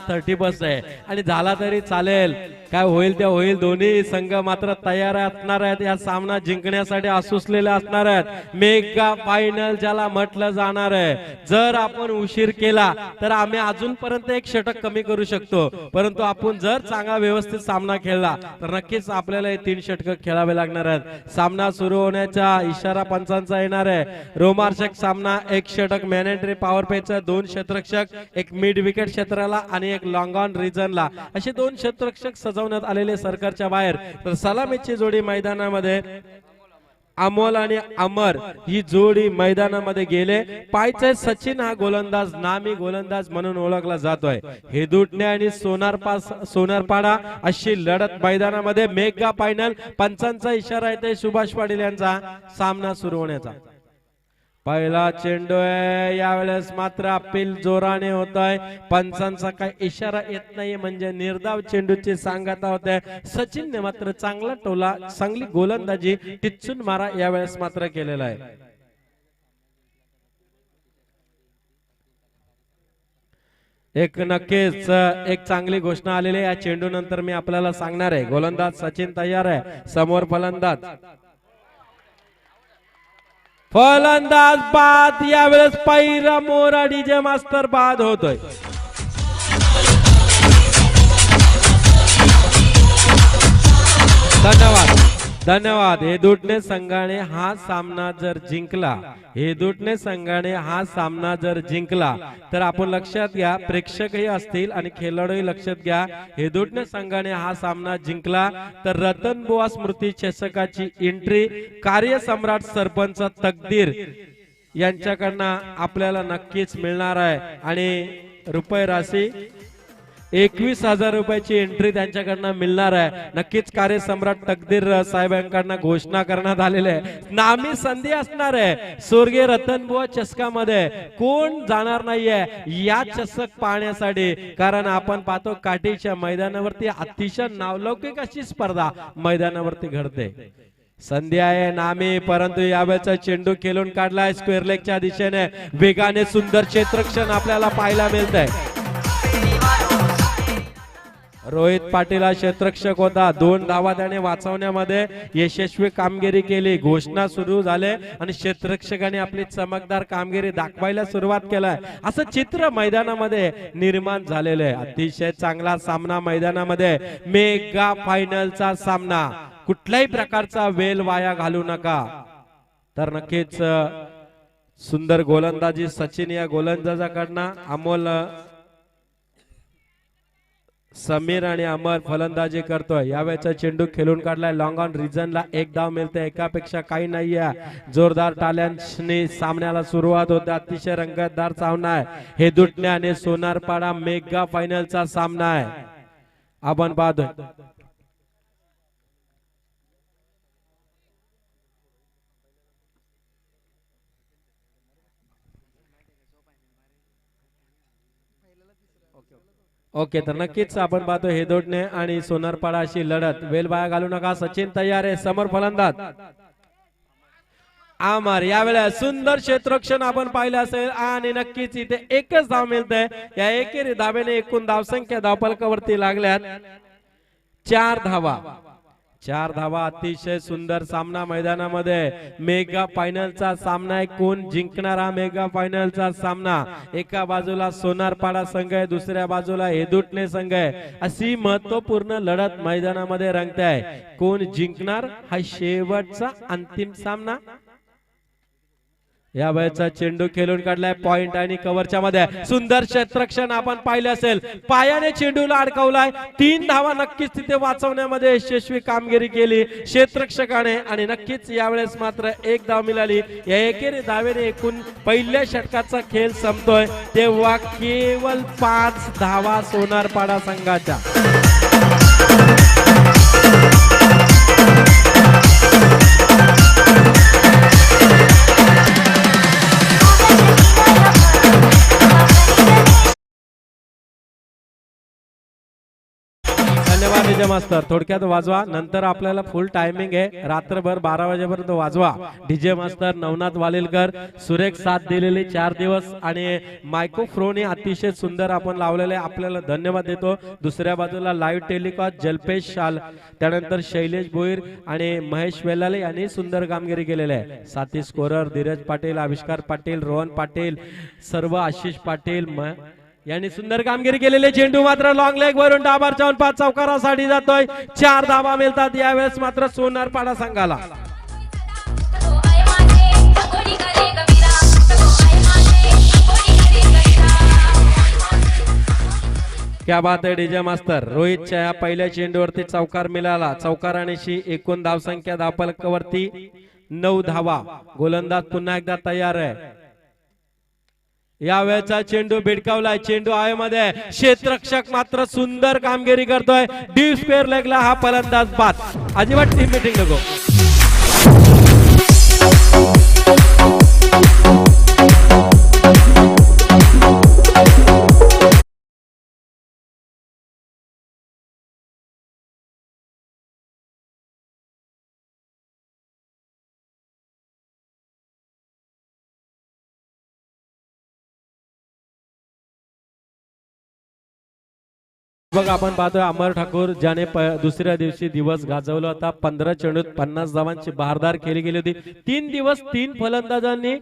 30+ आहे आणि झाला तरी चालेल, काय होईल ते होईल. दोन्ही संघ मात्र तयार असणार आहेत या सामना जिंकण्यासाठी, आसुसलेले असणार आहेत. मेगा फायनल ज्याला म्हटलं जाणार आहे. जर आपण उशीर केला तर आम्ही अजूनपर्यंत एक षटक कमी करू शकतो, परंतु आपण जर चांगला व्यवस्थित सामना खेळला तर नक्कीच आपल्याला हे 3 षटक खेळावे लागणार आहेत. सामना सुरू होण्याचा इशारा पंचांचा येणार आहे. रोमांचक सामना, 1 षटक मॅनेटरी पॉवर प्लेचा, 2 क्षेत्ररक्षक, एक मिड विकेट क्षेत्राला आणि एक लॉंग ऑन रिजनला, असे 2 क्षेत्ररक्षक सजवण्यात आलेले सरकारच्या बाहेर. तर सलामीची जोडी मैदानामध्ये अमोल आणि अमर ही जोडी मैदानामध्ये गेले. पायचे सचिन हा गोलंदाज नामी गोलंदाज म्हणून ओळखला जातोय. हेदुटणे आणि सोनारपाडा अशी लढत मैदानामध्ये. मेगा फायनल, पंचांचा इशारा येते सुभाष पाटील यांचा सामना सुरू होण्याचा. पहिला चेंडू आहे, यावेळेस मात्र अपील जोराने होत आहे. पंचांचा काय इशारा येत नाही, म्हणजे निर्धाव चेंडूची सांगता होते. सचिनने मात्र चांगला टोला, चांगली गोलंदाजी, टिच्चून मारा यावेळेस मात्र केलेला आहे. एक नक्कीच एक चांगली घोषणा आलेली आहे. या चेंडू नंतर मी आपल्याला सांगणार आहे. गोलंदाज सचिन तयार आहे, समोर फलंदाज. फलंदाज बाद, यावेळेस पहिला मोरा डीजे मास्तर बाद होतोय. धन्यवाद धन्यवाद. हेदुटणे संघाने हा सामना जर जिंकला, हेदुटणे संघाने हा सामना जर जिंकला तर आपण लक्षात घ्या, प्रेक्षकही असतील आणि खेळाडूही लक्षात घ्या, हेदुटणे संघाने हा सामना जिंकला तर रतनबुवा स्मृती चषकाची एंट्री कार्यसम्राट सरपंच तकदीर यांच्याकडनं आपल्याला नक्कीच मिळणार आहे. आणि रुपये राशी 21,000 रुपयाची एंट्री त्यांच्याकडनं मिळणार आहे. नक्कीच कार्यसम्राट तकदीर साहेबांकडनं घोषणा करण्यात आलेली आहे. नामी संधी असणार आहे स्वर्गीय रतनबुवा चषकामध्ये. कोण जाणार नाहीये या चषक पाहण्यासाठी, कारण आपण पाहतो काठीच्या मैदानावरती अतिशय नावलौकिक अशी स्पर्धा मैदानावरती घडते. संधी आहे नामी, परंतु यावेळेचा चेंडू खेळून काढलाय स्क्वेअर लेगच्या दिशेने. वेगाने सुंदर क्षेत्ररक्षण आपल्याला पाहायला मिळत आहे. रोहित पाटील हा क्षेत्ररक्षक होता. 2 धावा त्याने वाचवण्यामध्ये यशस्वी कामगिरी केली. घोषणा सुरू झाले आणि क्षेत्ररक्षकाने आपली चमकदार कामगिरी दाखवायला सुरुवात केलाय. असं चित्र मैदानामध्ये निर्माण झालेलं आहे. अतिशय चांगला सामना मैदानामध्ये. मेगा फायनलचा सामना, कुठल्याही प्रकारचा वेळ वाया घालू नका. तर नक्कीच सुंदर गोलंदाजी सचिन या गोलंदाजाकडनं. अमोल, समीर आणि अमर फलंदाजी करतोय. यावेळेचा चेंडू खेळून काढलाय लॉंग ऑन रिजनला. 1 धाव मिळते, एकापेक्षा काही नाहीये. जोरदार टाळ्यांनी सामन्याला सुरुवात होते. अतिशय रंगतदार सामना आहे. हेदुटणे आणि सोनारपाडा मेगा फायनलचा सामना आहे. आपण पाहतोय ओके. तर नक्कीच आपण पाहतो हेदुटणे आणि सोनारपाडा अशी लढत. वेल वाया घालू नका. सचिन तयार आहे, समोर फलंदाज अमर. यावेळेस सुंदर क्षेत्ररक्षण आपण पाहिलं असेल आणि नक्कीच इथे एकच धाव मिळते. या एकेरी धावेने एकूण धावसंख्या धावफलकावरती लागल्यात 4 धावा. 4 धावा. अतिशय सुंदर सामना मैदानामध्ये. मेगा फायनलचा सामना आहे. कोण जिंकणार हा मेगा फायनलचा सामना? एका बाजूला सोनारपाडा संघ आहे, दुसऱ्या बाजूला हेदुटणे संघ आहे. अशी महत्वपूर्ण लढत मैदानामध्ये रंगते आहे. कोण जिंकणार हा शेवटचा अंतिम सामना. या वेळेचा चेंडू खेळून काढलाय पॉइंट आणि कव्हरच्या मध्ये. सुंदर क्षेत्ररक्षण आपण पाहिले असेल. पायाने चेंडूला अडकवलाय. 3 धावा नक्कीच तिथे वाचवण्यामध्ये यशस्वी कामगिरी केली क्षेत्ररक्षकाने आणि नक्कीच यावेळेस मात्र 1 धाव मिळाली. या एकेरी धावेने एकूण पहिल्या षटकाचा खेळ संपतोय तेव्हा केवळ 5 धावा सोनारपाडा संघाच्या. धन्यवाद डीजे मास्तर. थोडक्यात वाजवा, नंतर आपल्याला फुल टायमिंग आहे, रात्रभर 12 वाजेपर्यंत वाजवा. डीजे मास्तर नवनाथ वालेलकर सुरेख साथ दिलेले 4 दिवस आणि मायक्रोफोन अतिशय सुंदर आपण लावलेले, आपल्याला धन्यवाद देतो. दुसऱ्या बाजूला लाईव्ह टेलिकास्ट जल्पेश शाल, त्यानंतर शैलेश भोईर आणि महेश वेलाले यांनी सुंदर कामगिरी केलेली आहे. साथी स्कोरर धीरज पाटील, आविष्कार पाटील, रोहन पाटील, सर्व आशिष पाटील यांनी सुंदर कामगिरी केलेली. चेंडू मात्र लॉंग लेग वरून डाबर जाऊन 5 चौकारासाठी जातोय. 4 धावा मिळतात यावेळेस मात्र सोनारपाडा संघाला. क्या बात आहे डीजे मास्तर. रोहितच्या या पहिल्या चेंडूवरती चौकार मिळाला. चौकारानेशी एकूण धावसंख्या धावफलकावरती 9 धावा. गोलंदाज पुन्हा एकदा तयार आहे. या वेळचा चेंडू भिडकावलाय, चेंडू आयमध्ये, क्षेत्ररक्षक मात्र सुंदर कामगिरी करतोय. डीप स्क्वेअर लेगला हा फलंदाज बाद. अजिबात टीम मीटिंग नको. बघा आपण पाहतोय अमर ठाकूर ज्याने दुसऱ्या दिवशी दिवस गाजवला होता. 15 चेंडूत 50 धावांची बहारदार केली गेली होती. 3 दिवस 3 फलंदाजांनी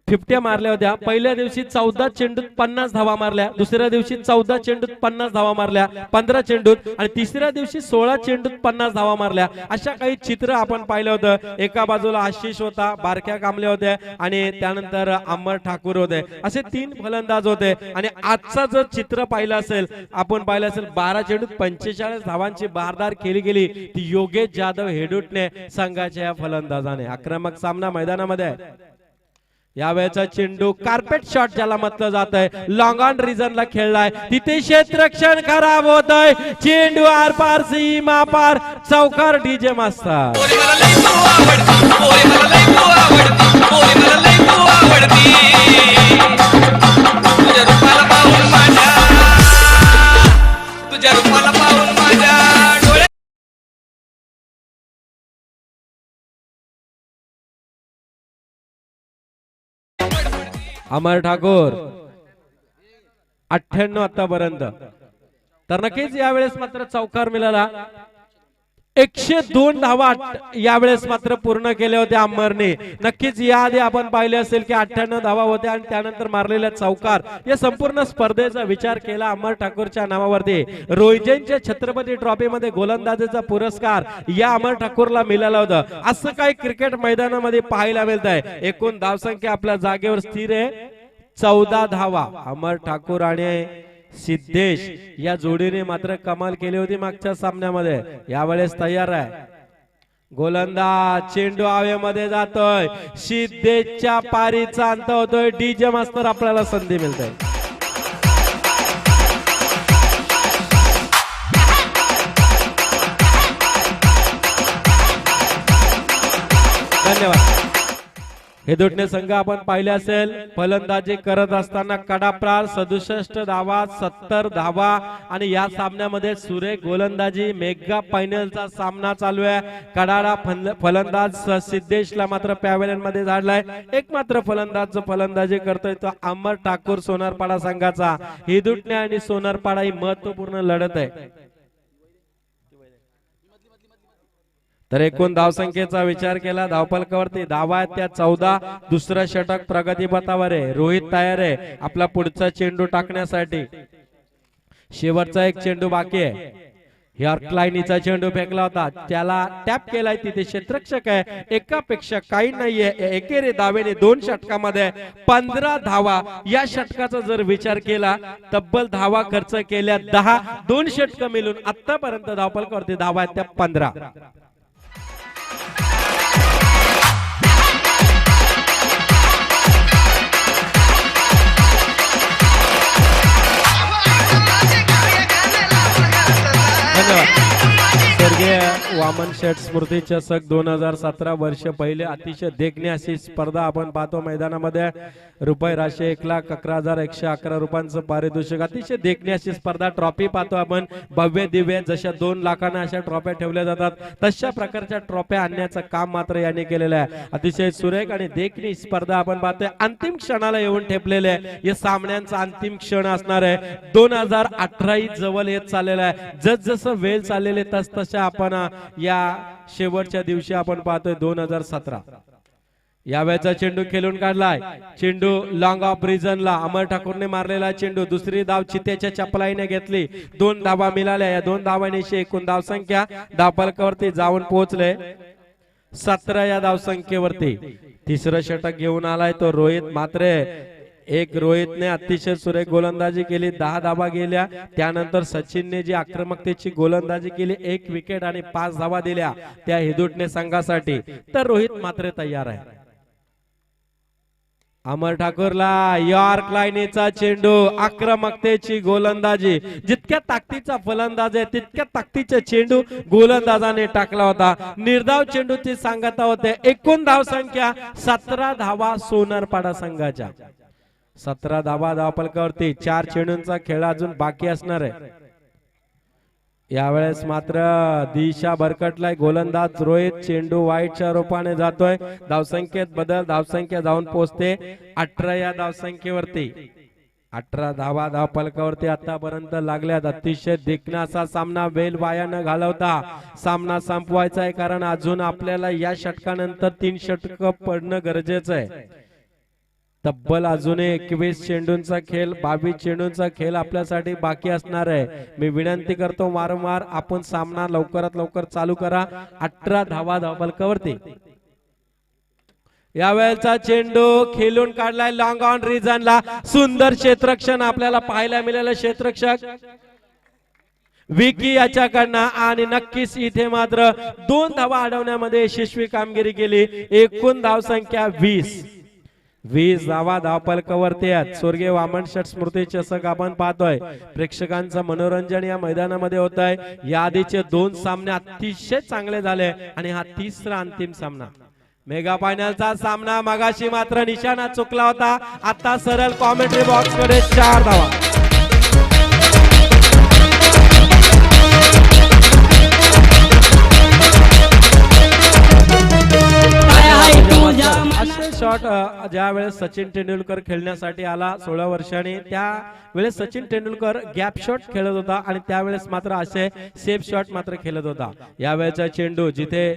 50 मारल्या होत्या. पहिल्या दिवशी 14 चेंडूत 50 धावा मारल्या, दुसऱ्या दिवशी 14 चेंडूत 50 धावा मारल्या 15 चेंडूत, आणि तिसऱ्या दिवशी 16 चेंडूत 50 धावा मारल्या. अशा काही चित्र आपण पाहिलं होतं. एका बाजूला आशिष होता, बारक्या कांबळे होते आणि त्यानंतर अमर ठाकूर होते. असे 3 फलंदाज होते. आणि आजचा जर चित्र पाहिलं असेल, आपण पाहिलं असेल 12 चेंडूत 45 धावांची बहारदार केली गेली ती योगेश जाधव हेडूटने संघाच्या फलंदाजाने. आक्रमक सामना मैदानामध्ये आहे. यावेळेचा चेंडू कार्पेट शॉट ज्याला म्हटलं जात आहे, लॉंग ऑन रिजनला खेळलाय, तिथे क्षेत्ररक्षण खराब होत आहे. चेंडू आर पार सीमा पार, चौकार डीजे मास्तर. अमर ठाकूर 98 आतापर्यंत. तर नक्कीच यावेळेस मात्र चौकार मिळाला. 102 धावा यावेळेस मात्र पूर्ण केले होते अमरने. नक्कीच याआधी आपण पाहिले असेल की 98 धावा होत्या आणि त्यानंतर मारलेल्या चौकार या संपूर्ण स्पर्धेचा विचार केला अमर ठाकूरच्या नावावरती. रोहितच्या छत्रपती ट्रॉफी मध्ये गोलंदाजीचा पुरस्कार या अमर ठाकूरला मिळाला होता. असं काही क्रिकेट मैदानामध्ये पाहायला मिळत आहे. एकूण धावसंख्या आपल्या जागेवर स्थिर आहे, 14 धावा. अमर ठाकूर आणि सिद्धेश या जोडीने मात्र कमाल केली होती मागच्या सामन्यामध्ये. यावेळेस तयार आहे गोलंदाज. चेंडू हवेमध्ये जातोय, सिद्धेशच्या पारीचा अंत होतोय. डीजे मास्तर आपल्याला संधी मिळते. धन्यवाद. हेदुटणे संघ आपण पाहिले असेल फलंदाजी करत असताना कडाप्रार 67 धावा, 70 धावा. आणि या सामन्यामध्ये सुरेख गोलंदाजी मेगा फायनलचा सामना चालू आहे. कडाडा फलंदाज सिद्धेशला मात्र पॅव्हेलियन मध्ये झाडलाय. एक मात्र फलंदाज जो फलंदाजी करतोय तो अमर ठाकूर सोनारपाडा संघाचा. हेदुटणे आणि सोनारपाडा ही महत्वपूर्ण लढत आहे. तर एकूण धावसंख्येचा विचार केला, धावफलकावरती धावा आहेत त्या 14. दुसरा षटक प्रगतीपथावर आहे. रोहित तयार आहे आपला पुढचा चेंडू टाकण्यासाठी. शेवटचा एक चेंडू बाकी आहे. लाईनीचा चेंडू फेकला होता, त्याला टॅप केलाय. तिथे क्षेत्ररक्षक आहे, एकापेक्षा काही नाहीये. एकेरी धावेने 2 षटकामध्ये 15 धावा. या षटकाचा जर विचार केला तब्बल धावा खर्च केल्या 10. 2 षटक मिळून आतापर्यंत धावफलकावरती धावा आहेत त्या 15. धन्यवाद. स्वर्गीय वामन शेठ स्मृती चषक 2017 वर्ष पहिले अतिशय देखणी अशी स्पर्धा आपण पाहतो मैदानामध्ये रुपये राशी 1,11,111 रुपयांचं पारितोषिक अतिशय देखणी अशी स्पर्धा ट्रॉफी पाहतो आपण भव्य दिव्य जशा 2 लाखांना अशा ट्रॉफ्या ठेवल्या जातात तशा प्रकारच्या ट्रॉफ्या आणण्याचं काम मात्र यांनी केलेलं आहे अतिशय सुरेख आणि देखणी स्पर्धा आपण पाहतोय अंतिम क्षणाला येऊन ठेपलेले आहे या सामन्यांचा अंतिम क्षण असणार आहे 2018 जवळ येत चाललेला आहे जसजसं वेळ चाललेले तसतशा आपण या शेवटच्या दिवशी आपण पाहतोय 2017 या वेळचा चेंडू खेळून काढलाय चेंडू लॉंग ऑफ रिजनला अमर ठाकूरने मारलेला चेंडू दुसरी धाव चितेच्या चपलाईने घेतली 2 धावा मिळाल्या या 2 धावांची एकूण धावसंख्या धावफलकावरती जाऊन पोहोचले 17 या धावसंख्येवरती तिसरं षटक घेऊन आलाय तो रोहित मात्रे एक रोहितने अतिशय सुरेख गोलंदाजी केली 10 धावा गेल्या त्यानंतर सचिनने जी आक्रमकतेची गोलंदाजी केली 1 विकेट आणि 5 धावा दिल्या त्या हेदुटणे संघासाठी तर रोहित मात्र तयार आहे अमर ठाकूरला यॉर्क लाईनीचा चेंडू आक्रमकतेची गोलंदाजी जितक्या ताकदीचा फलंदाज आहे तितक्या ताकदीचा चेंडू गोलंदाजाने टाकला होता निर्धाव चेंडूची सांगता होते एकूण धावसंख्या 17 धावा सोनारपाडा संघाच्या 17 धावा धावफलकावरती 4 चेंडूंचा खेळ अजून बाकी असणार आहे यावेळेस मात्र दिशा भरकटलाय गोलंदाज रोहित चेंडू वाईटच्या रूपाने जातोय धावसंख्येत बदल धावसंख्या जाऊन पोहोचते 18 या धावसंख्येवरती 18 धावा धावफलकावरती आतापर्यंत लागल्यात अतिशय देखणा असा सामना वेल वाया न घालवता सामना संपवायचा आहे कारण अजून आपल्याला या षटकानंतर 3 षटक पडणं गरजेचं आहे तब्बल अजूनही 21 चेंडूंचा खेळ 22 चेंडूंचा खेळ आपल्यासाठी बाकी असणार आहे मी विनंती करतो वारंवार आपण सामना लवकरात लवकर चालू करा 18 धावा धावफलकावरती यावेळेचा चेंडू खेळून काढलाय लॉंग ऑन रिजनला सुंदर क्षेत्ररक्षण आपल्याला पाहायला मिळालं क्षेत्ररक्षक विकी याच्याकडनं आणि नक्कीच इथे मात्र 2 धावा अडवण्यामध्ये यशस्वी कामगिरी केली एकूण धावसंख्या 20 धावा धावफलकावरती आहेत स्वर्गीय वामन शेठ स्मृती चषक आपण पाहतोय प्रेक्षकांचं मनोरंजन या मैदानामध्ये होत आहे या आधीचे 2 सामने अतिशय चांगले झाले आणि हा 3रा अंतिम सामना मेगा फायनलचा सामना मगाशी मात्र निशाणा चुकला होता आता सरळ कॉमेंट्री बॉक्स कडे 4 धावा असे शॉट ज्या वेळेस सचिन तेंडुलकर खेळण्यासाठी आला 16 वर्षांनी त्या वेळेस सचिन तेंडुलकर गॅप शॉट खेळत होता आणि त्यावेळेस मात्र असे सेफ शॉट मात्र खेळत होता यावेळेचा चेंडू जिथे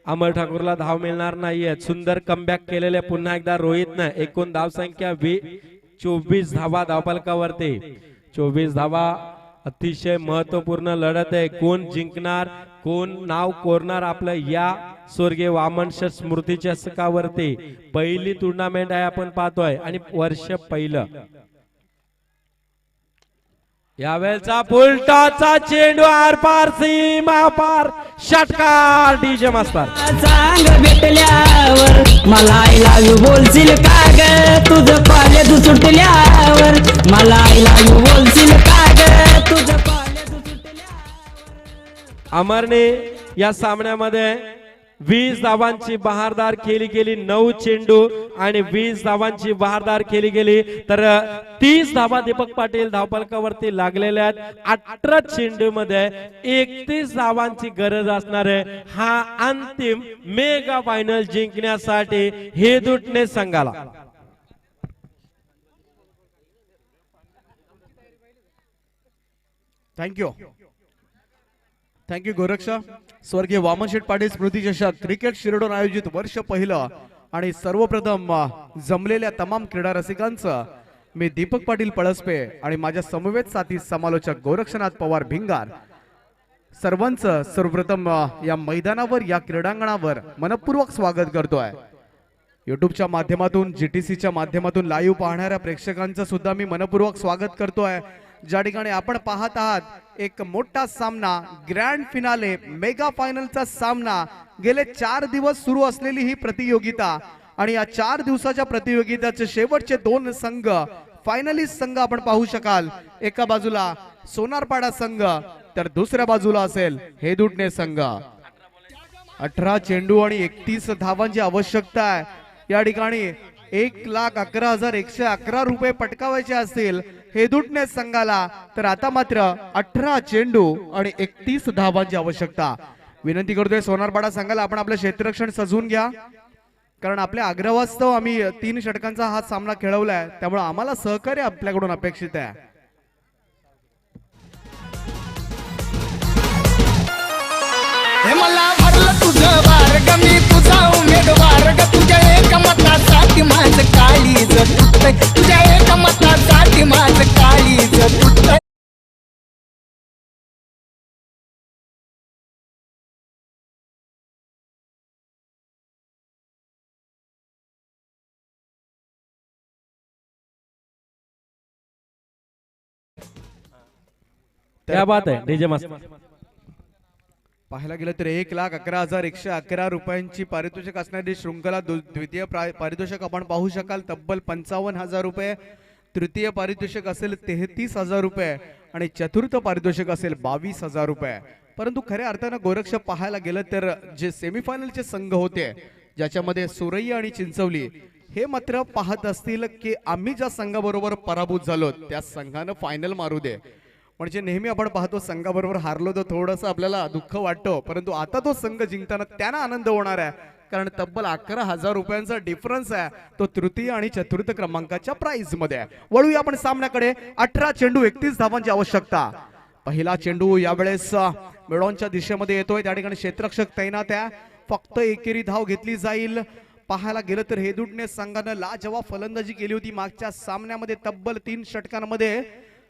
अमर ठाकूरला धाव मिळणार नाहीये सुंदर कमबॅक केलेले पुन्हा एकदा रोहितनं एकूण धावसंख्या 24 धावा धावफलकावरती 24 धावा अतिशय महत्वपूर्ण लढत आहे कोण जिंकणार कोण नाव कोरणार आपलं या स्वर्गीय वामन शेठ स्मृती चषकावरती पहिली टुर्नामेंट आहे आपण पाहतोय आणि वर्ष पहिलं यावेळचा फुलटॉचा चेंडू आरपार सीमा पार षटकार डीजे मास्तर चांग भेटल्यावर मला आय लव्ह यू बोलशील का ग तुझं कॉलेज सुटल्यावर मला आय लव्ह यू बोलशील का ग तुझं कॉलेज सुटल्यावर अमरने या सामन्यामध्ये 20 धावांची बहारदार खेळी गेली 9 चेंडू आणि 20 धावांची बहारदार खेळी गेली तर 30 धावा दीपक पाटील धावफलकावरती लागलेल्या आहेत 18 चेंडू मध्ये 31 धावांची गरज असणार आहे हा अंतिम मेगा फायनल जिंकण्यासाठी हेदुटणे संघाला थँक्यू गोरक्ष स्वर्गीय वामन शेठ पाटील स्मृती चषक क्रिकेट शिरडोन आयोजित वर्ष पहिलं आणि सर्वप्रथम जमलेल्या तमाम क्रीडा रसिकांचं मी दीपक पाटील पळसपे आणि माझ्या समवेत साथी समालोचक गोरक्षनाथ पवार भिंगार सर्वांचं सर्वप्रथम या मैदानावर या क्रीडांगणावर मनपूर्वक स्वागत करतोय युट्यूबच्या माध्यमातून जीटीसीच्या माध्यमातून लाईव्ह पाहणाऱ्या प्रेक्षकांचं सुद्धा मी मनपूर्वक स्वागत करतोय ज्या ठिकाणी आपण पाहत आहात एक मोठा सामना ग्रँड फिनाले मेगा फायनलचा सामना गेले 4 दिवस सुरू असलेली ही प्रतियोगिता आणि या 4 दिवसाच्या प्रतियोगितेचे शेवटचे 2 संघ फायनलिस्ट संघ आपण पाहू शकाल एका बाजूला सोनारपाडा संघ तर दुसऱ्या बाजूला असेल हेदुटणे संघ 18 चेंडू आणि 31 धावांची आवश्यकता आहे. या ठिकाणी 1,11,111 रुपये पटकावायचे असतील हेदुटणे संघाला, तर आता मात्र 18 चेंडू आणि 31 धावांची आवश्यकता. विनंती करतोय सोनारपाडा संघाला, आपण आपलं क्षेत्ररक्षण सजवून घ्या, कारण आपल्या आग्रहास्तव आम्ही 3 षटकांचा हा सामना खेळवलाय, त्यामुळे आम्हाला सहकार्य आपल्याकडून अपेक्षित आहे. हे मला भरलं तुझं वार्ग, मी तुझा उमेदवार ग. तुझ्या एक मतासाठी माझं काळीज तुटतंय, तुझ्या एक मतासाठी माझं काळीज तुटतंय. क्या बात आहे डीजे मास्टर. पाहायला गेलं तर 1,11,111 रुपयांची पारितोषिक असणारी शृंखला द्वितीय पारितोषिक आपण पाहू शकाल तब्बल 55,000 रुपये, तृतीय पारितोषिक असेल 33,000 रुपये आणि चतुर्थ पारितोषिक असेल 22,000 रुपये. परंतु खऱ्या अर्थानं गोरक्ष पाहायला गेलं तर जे सेमीफायनलचे संघ होते, ज्याच्यामध्ये सुरई आणि चिंचवली, हे मात्र पाहत असतील की आम्ही ज्या संघाबरोबर पराभूत झालो त्या संघानं फायनल मारू दे. म्हणजे नेहमी आपण पाहतो संघाबरोबर हारलो तर थोडंसं आपल्याला दुःख वाटतं, परंतु आता तो संघ जिंकताना त्यांना आनंद होणार आहे, कारण तब्बल 11,000 रुपयांचा डिफरन्स आहे तो तृतीय आणि चतुर्थ क्रमांकाच्या प्राइस मध्ये आहे. वळूया आपण सामन्याकडे. 18 चेंडू 31 धावांची आवश्यकता. पहिला चेंडू यावेळेस मेळॉनच्या दिशेमध्ये येतोय, त्या ठिकाणी क्षेत्ररक्षक तैनात आहे, फक्त एकेरी धाव घेतली जाईल. पाहायला गेलं तर हेदुटणे संघानं लाजवाब फलंदाजी केली होती. मागच्या सामन्यामध्ये तब्बल 3 षटकांमध्ये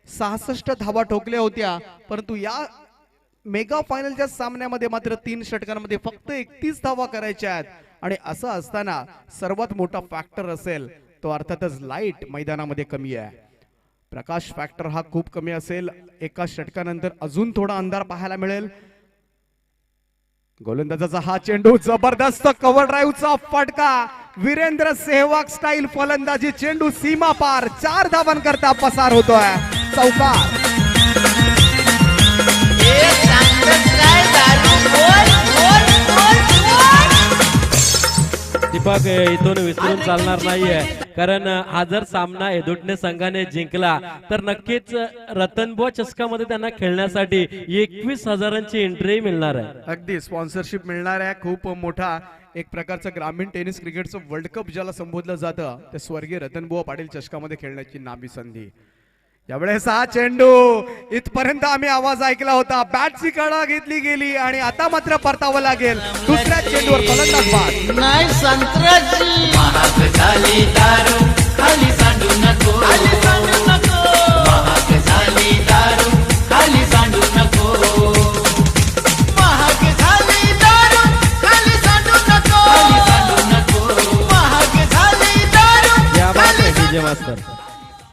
66 धावा ठोकल्या होत्या, परंतु या मेगा फायनलच्या सामन्यामध्ये मात्र 3 षटकांमध्ये फक्त 31 धावा करायच्या आहेत. आणि असं असताना सर्वात मोठा फॅक्टर असेल तो अर्थातच लाईट मैदानामध्ये कमी आहे. प्रकाश फॅक्टर हा खूप कमी असेल. एका षटकानंतर अजून थोडा अंधार पाहायला मिळेल. गोलंदाजाचा हा चेंडू, जबरदस्त कव्हर ड्राईव्हचा फटका, वीरेंद्र सेहवाग स्टाईल फलंदाजी, चेंडू सीमा पार 4 धावांकरता पसार होतोय चौकार. दीपक इथून विसरून चालणार नाहीये, कारण हा जर सामना हेदुटणे संघाने जिंकला तर नक्कीच रतनबुवा चषकामध्ये त्यांना खेळण्यासाठी 21,000ची एंट्री मिळणार आहे. अगदी स्पॉन्सरशिप मिळणार आहे. खूप मोठा एक प्रकारचं ग्रामीण टेनिस क्रिकेटचं वर्ल्ड कप ज्याला संबोधलं जातं, ते स्वर्गीय रतनबुवा पाटील चषकामध्ये खेळण्याची नामी संधी. यावेळेस हा चेंडू, इथपर्यंत आम्ही आवाज ऐकला होता, बॅटची कडा घेतली गेली आणि आता मात्र परतावं लागेल. दुसऱ्या चेंडूवर फलंदाज बाद. नाही संत्र्याची महाग झाली दारू, खाली सांडू नको, खाली सांडू नको. महाग झाली दारू, खाली सांडू नको. महाग झाली दारू, खाली सांडू नको, खाली सांडू नको. महाग झाली दारू. या बात आहे डीजे मास्टर.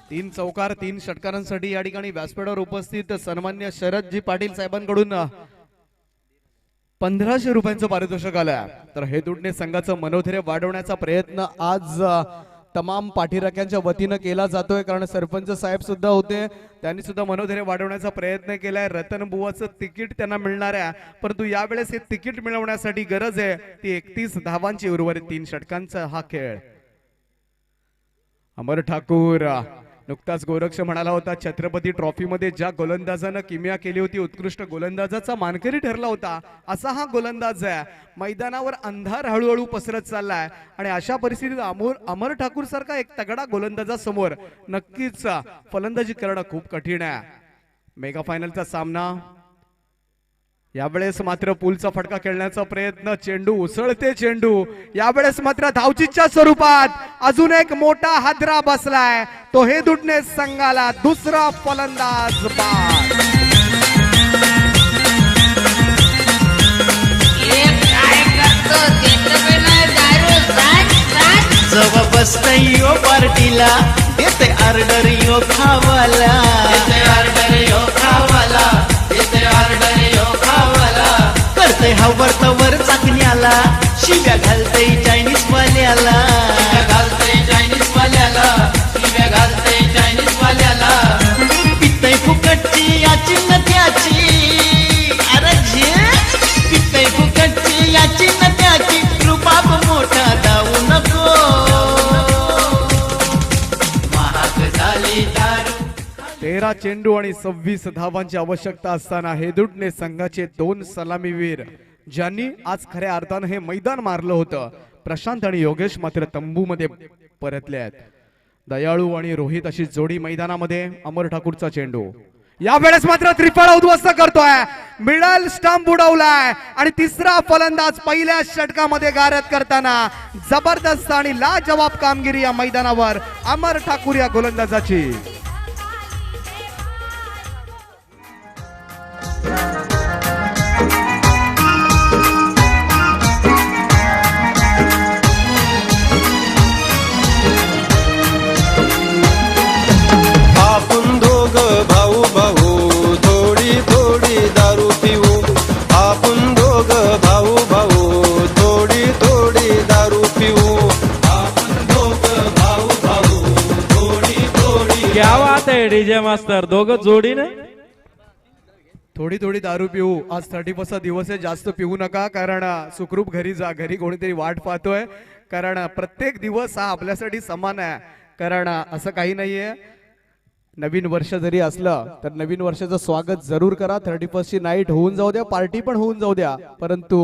3 चौकार 3 षटकारांसाठी या ठिकाणी व्यासपीठावर उपस्थित सन्मान्य शरदजी पाटील साहेबांकडून 1,500 रुपयांचं पारितोषिक आलं. तर हेदुटणे संघाचं मनोधैर्य वाढवण्याचा प्रयत्न आज तमाम पाठीराख्यांच्या वतीनं केला जातोय, कारण सरपंच साहेब सुद्धा होते, त्यांनी सुद्धा मनोधैर्य वाढवण्याचा प्रयत्न केलाय. रतनबुवाचं तिकीट त्यांना मिळणार आहे, परंतु यावेळेस हे तिकीट मिळवण्यासाठी गरज आहे ती 31 धावांची. उर्वरित 3 षटकांचा हा खेळ. अमर ठाकूर नुकताच गोरक्ष म्हणाला होता, छत्रपती ट्रॉफी मध्ये ज्या गोलंदाजानं किमया केली होती, उत्कृष्ट गोलंदाजाचा मानकरी ठरला होता, असा हा गोलंदाज आहे. मैदानावर अंधार हळूहळू पसरत चाललाय आणि अशा परिस्थितीत अमर ठाकूर सारखा एक तगडा गोलंदाजासमोर नक्कीच फलंदाजी करणं खूप कठीण आहे. मेगा फायनलचा सामना. यावेळेस मात्र पुलचा फटका खेळण्याचा प्रयत्न, चेंडू उसळते, चेंडू यावेळेस मात्र धावचीच्या स्वरूपात अजून एक मोठा हादरा बसलाय, तो हेदुटणे संघाला दुसरा फलंदाज बाद. जवा बसतय यो पार्टीला, येते ऑर्डर यो खावाला, येते ऑर्डर यो खावाला, येते ऑर्डर यो खावाला. करते हवर तवर चाकण्याला, शिव्या घालतय चायनीज वाल्याला, शिव्या घालतय चायनीज वाल्याला, शिव्या घालतय चायनीज वाल्याला. पितय फुकटची याची न त्याची, अरे जे पितय फुकटची याची चेंडू आणि 26 धावांची आवश्यकता असताना हेदुटणे संघाचे 2 सलामीवीर ज्यांनी आज खऱ्या अर्थानं हे मैदान मारलं होतं, प्रशांत आणि योगेश मात्र तंबूमध्ये परतले आहेत. दयाळू आणि रोहित अशी जोडी मैदानामध्ये. अमर ठाकूरचा चेंडू यावेळेस मात्र त्रिफळा उद्ध्वस्त करतोय, मिडल स्टंप उडवलाय आणि तिसरा फलंदाज पहिल्या षटकामध्ये गारद करताना जबरदस्त आणि लाजवाब कामगिरी या मैदानावर अमर ठाकूर या गोलंदाजाची. आपण दोघ भाऊ भाऊ थोडी थोडी दारू पिऊ. आपण दोघ भाऊ भाऊ थोडी थोडी दारू पिऊ. आपण दोघ भाऊ भाऊ थोडी थोडी. क्या बात आहे डीजे मास्तर, दोघं जोडीने. थोडी थोडी दारू पिऊ. आज 31st दिवस आहे, जास्त पिऊ नका, कारण सुखरूप घरी जा. घरी कोणीतरी वाट पाहतोय, कारण प्रत्येक दिवस हा आपल्यासाठी समान आहे. कारण असं काही नाहीये, नवीन वर्ष जरी असलं तर नवीन वर्षाचं स्वागत जरूर करा. 31st ची नाईट होऊन जाऊ द्या, पार्टी पण होऊन जाऊ द्या, परंतु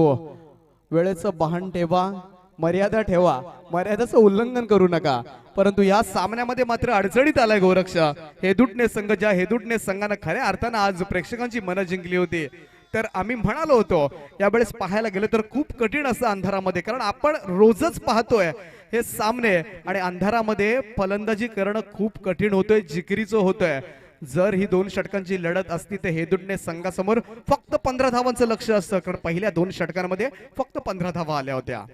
वेळेचं भान ठेवा, मर्यादा ठेवा, मर्यादाचं उल्लंघन करू नका. परंतु या सामन्यामध्ये मात्र अडचणीत आलाय गोरक्ष. हेदुटणे संघ, ज्या हेदुटणे संघानं खऱ्या अर्थानं आज प्रेक्षकांची मनं जिंकली होती, तर आम्ही म्हणालो होतो यावेळेस पाहायला गेलं तर खूप कठीण असं अंधारामध्ये, कारण आपण रोजच पाहतोय हे सामने आणि अंधारामध्ये फलंदाजी करणं खूप कठीण होतोय, जिकिरीचं होतोय. जर ही 2 षटकांची लढत असती तर हेदुटणे संघासमोर फक्त 15 धावांचं लक्ष असतं, कारण पहिल्या 2 षटकांमध्ये फक्त 15 धावा आल्या होत्या.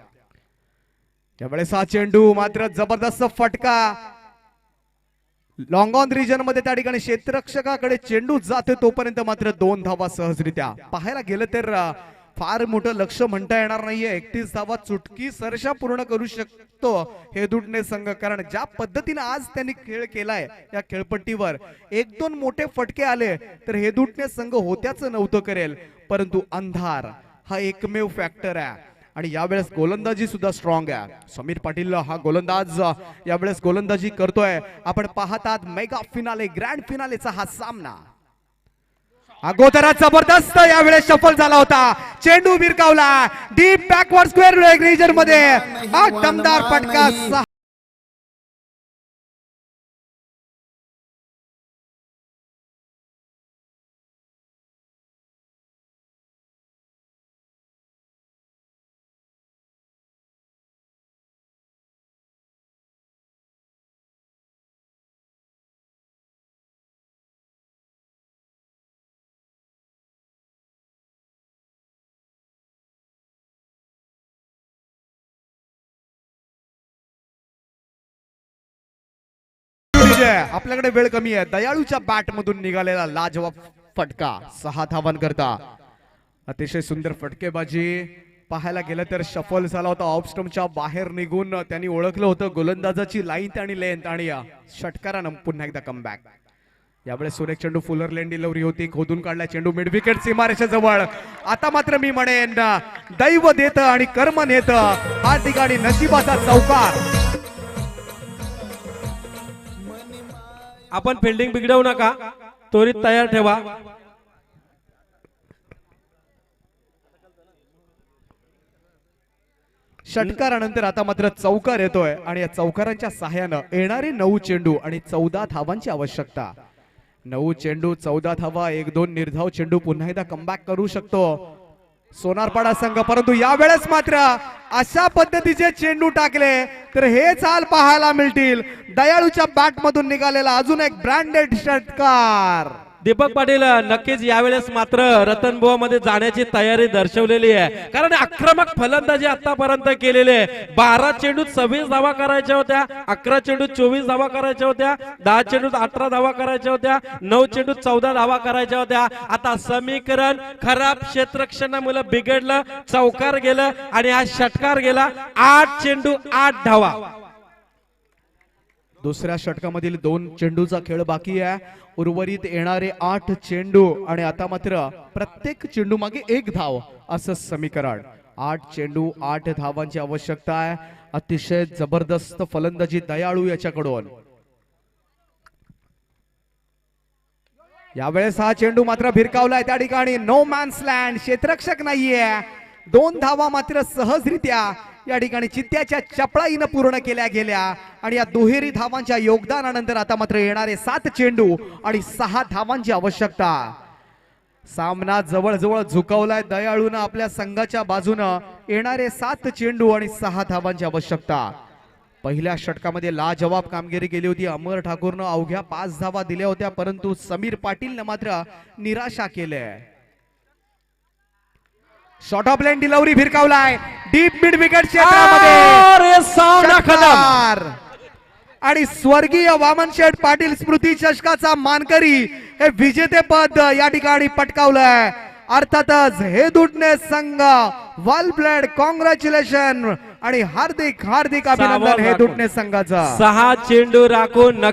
त्यावेळेस हा चेंडू मात्र जबरदस्त फटका लॉंग ऑन रिजन मध्ये, त्या ठिकाणी क्षेत्ररक्षकाकडे चेंडू जाते तोपर्यंत मात्र 2 धावा सहजरित्या. पाहायला गेलं तर फार मोठं लक्ष म्हणता येणार नाहीये, 31 धावा चुटकी सरशा पूर्ण करू शकतो हेदुटणे संघ, कारण ज्या पद्धतीने आज त्यांनी खेळ केलाय या खेळपट्टीवर 1-2 मोठे फटके आले तर हेदुटणे संघ होत्याचं नव्हतं करेल, परंतु अंधार हा एकमेव फॅक्टर आहे. आणि यावेळेस गोलंदाजी सुद्धा स्ट्रॉंग आहे. समीर पाटील हा गोलंदाज यावेळेस गोलंदाजी करतोय. आपण पाहतात मेगा फिनाले, ग्रँड फिनालेचा हा सामना. अगोदरच जबरदस्त यावेळेस सफल झाला होता, चेंडू भिरकावला डीप बॅकवर्ड स्क्वेअर रिजन मध्ये, हा दमदार फटका. आपल्याकडे वेळ कमी आहे. दयाळूच्या बॅट मधून निघालेला लाजवाब फटका 6 धावांकरता. अतिशय सुंदर फटकेबाजी. पाहायला गेलं तर शफल झाला होता, ऑफ स्टंपच्या बाहेर निघून त्यांनी ओळखलं होतं गोलंदाजाची लाईन आणि लेंथ, आणि षटकारानं पुन्हा एकदा कमबॅक. यावेळेस सुरेख चेंडू, फुलर लेन डिलिव्हरी होती, खोदून काढला चेंडू मिड विकेट सीमारेषा जवळ. आता मात्र मी म्हणेन दैव देत आणि कर्म नेत, हा ठिकाणी नशिबाचा चौकार. आपण फिल्डिंग बिघडवू नका, त्वरित तयार ठेवा. षटकारानंतर आता मात्र चौकार येतोय आणि या चौकारांच्या सहाय्यानं येणारे 9 चेंडू आणि 14 धावांची आवश्यकता. 9 चेंडू 14 धावा, 1-2 निर्धाव चेंडू पुन्हा एकदा कमबॅक करू शकतो सोनारपाडा संघ. परंतु यावेळेस मात्र अशा पद्धतीचे चेंडू टाकले तर हे चाल पाहायला मिळतील. दयाळूच्या बॅट मधून निघालेला अजून एक ब्रँडेड षटकार. दीपक पाटील नक्कीच यावेळेस मात्र रतनबुवा मध्ये जाण्याची तयारी दर्शवलेली आहे, कारण आक्रमक फलंदाजी आतापर्यंत केलेली आहे. 12 चेंडूत 26 धावा करायच्या होत्या, 11 चेंडूत 24 धावा करायच्या होत्या, 10 चेंडूत 18 धावा करायच्या होत्या, 9 चेंडूत 14 धावा करायच्या होत्या. आता समीकरण खराब क्षेत्ररक्षणामुळे बिघडलं, चौकार गेलं आणि हा षटकार गेला. 8 चेंडू 8 धावा. दुसऱ्या षटकामधील 2 चेंडूचा खेळ बाकी आहे. उर्वरित येणारे 8 चेंडू आणि आता मात्र प्रत्येक चेंडू मागे 1 धाव असं समीकरण. 8 चेंडू 8 धावांची आवश्यकता आहे. अतिशय जबरदस्त फलंदाजी दयाळू याच्याकडून. यावेळेस हा चेंडू मात्र भिरकावलाय त्या ठिकाणी नो मॅन्स लँड, क्षेत्ररक्षक नाहीये. 2 धावा मात्र सहजरित्या या ठिकाणी चित्त्याच्या चपळाईनं पूर्ण केल्या गेल्या आणि या दुहेरी धावांच्या योगदानानंतर आता मात्र येणारे 7 चेंडू आणि 6 धावांची आवश्यकता. सामना जवळजवळ झुकवलाय दयाळूनं आपल्या संघाच्या बाजूनं. येणारे 7 चेंडू आणि 6 धावांची आवश्यकता. पहिल्या षटकामध्ये लाजवाब कामगिरी केली होती अमर ठाकूरनं, अवघ्या 5 धावा दिल्या होत्या, परंतु समीर पाटीलनं मात्र निराशा केले. शॉर्ट ऑफ लाईन डिलिव्हरी भिरकावलाय डीप मिड विकेट क्षेत्रामध्ये सामना खतम. षटकार. आणि स्वर्गीय वामनशेठ पाटील स्मृती चषकाचा मानकरी हे विजेतेपद या ठिकाणी पटकावलंय. अर्थातच हे दुटणे संघ वेल प्लेड, कॉंग्रॅच्युलेशन आणि हार्दिक हार्दिक अभिनंदन हे दुटणे संघाचा. 6 चेंडू राखून